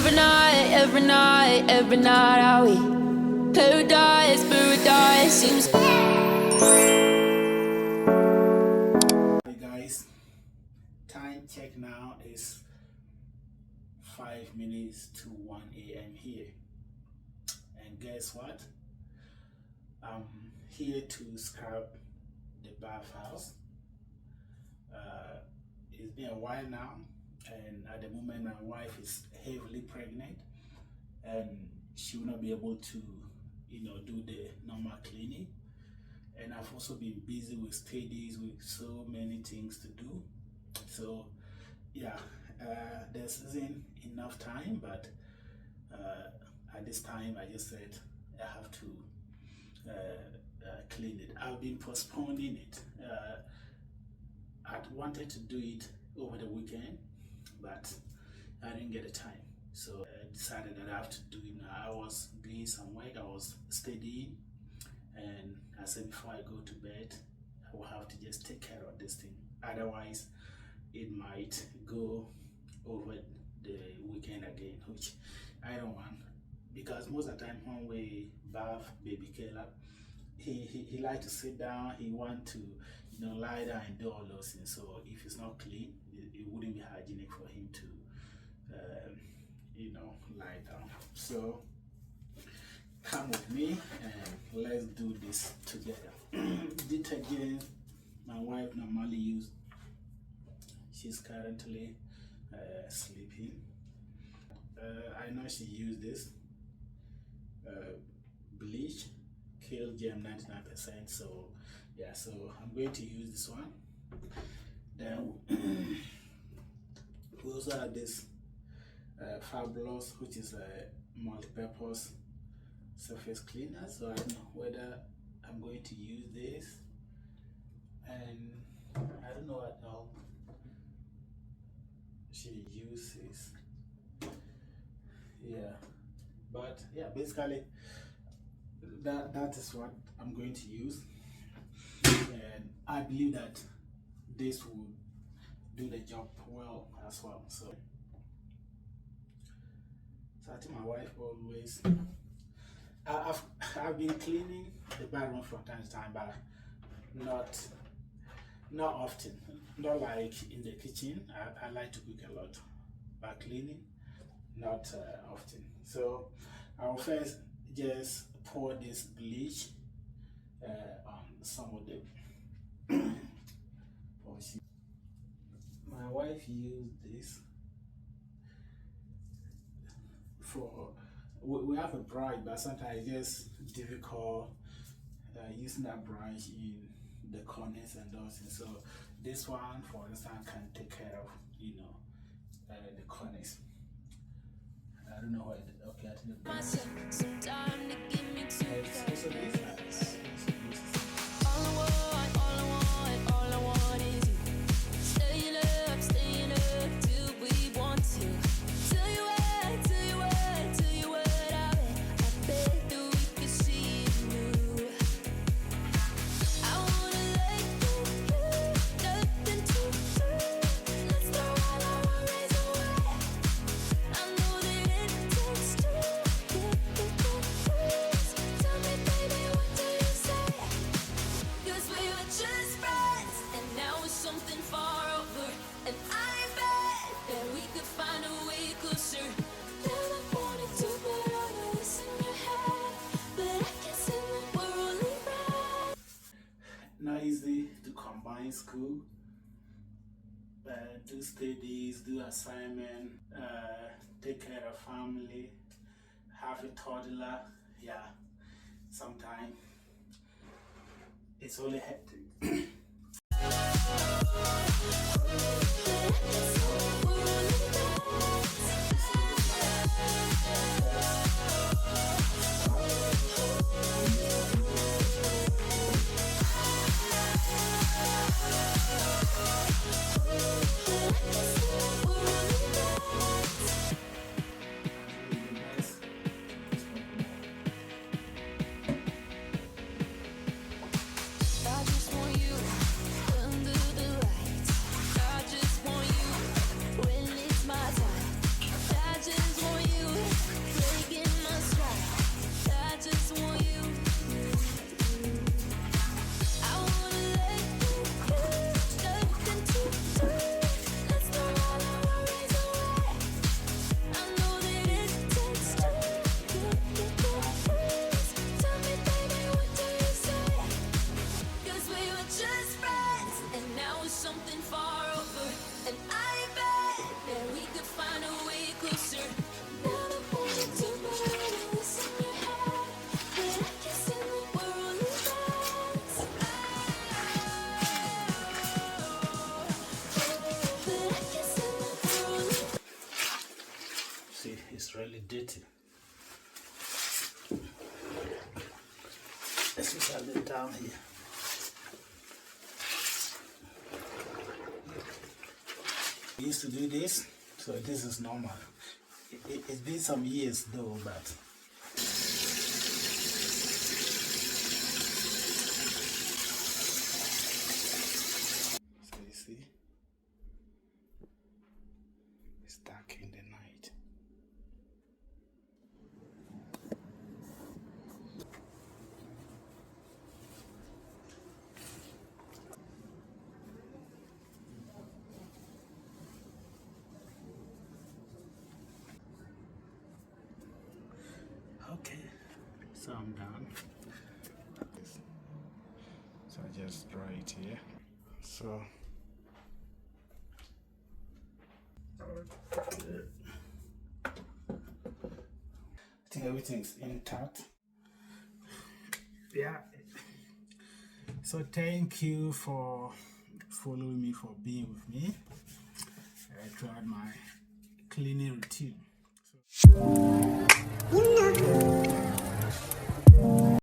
every night are we paradise, paradise seems. Hey guys, time check now is 5 minutes to 1 a.m. here, and guess what? I'm here to scrub the bathhouse. It's been a while now, and at the moment my wife is heavily pregnant and she will not be able to do the normal cleaning, and I've also been busy with studies, with so many things to do. So yeah, there isn't enough time, but at this time I just said I have to clean it. I've been postponing it. I wanted to do it over the weekend, but I didn't get the time, so I decided that I have to do it now. I was doing some work, I was studying, and I said before I go to bed I will have to just take care of this thing, otherwise it might go over the weekend again, which I don't want, because most of the time when we bath baby Caleb, he like to sit down, he want to lie down and do all those things. So if it's not clean, it wouldn't be hygienic for him to lie down. So come with me and let's do this together. Detergent my wife normally use, she's currently sleeping. I know she used this bleach, kill germ 99%. So yeah, so I'm going to use this one. Then we also have this Fabulous, which is a multi-purpose surface cleaner. So I don't know whether I'm going to use this, and I don't know what now she uses. Yeah, but yeah, basically that is what I'm going to use, and I believe that this will do the job well as well. So I think my wife always, I've been cleaning the bathroom from time to time, but not often, not like in the kitchen. I like to cook a lot, but cleaning not often. So I'll first just pour this bleach on some of the my wife used this for, we have a brush, but sometimes it's just difficult using that brush in the corners and those things. So this one, for instance, can take care of the corners. I don't know what. Okay, I think All I want is you. Staying up till we want to. Tell you what, I bet that we could see it new. I wanna let you, nothing to do. Let's throw all our worries away. I know that it takes two. Tell me, baby, what do you say? 'Cause we were just friends, and now it's something far over. And I bet that we could find a way closer. Never wanted to put all of this in your head, but I guess in the worldly right. not easy to combine school, do studies, do assignment, take care of family, have a toddler. Yeah, sometimes it's only hectic. I just want you under the lights. closer. Never wanted to put this in your head, but I can send the world in dance. But I can send the world in. See, it's really dirty. Especially down here. We used to do this, so this is normal. It's been some years though, but so you see, it's dark in the night. Okay, so I'm done. So I just draw it here. So I think everything's intact. Yeah. So thank you for following me, for being with me throughout my cleaning routine. So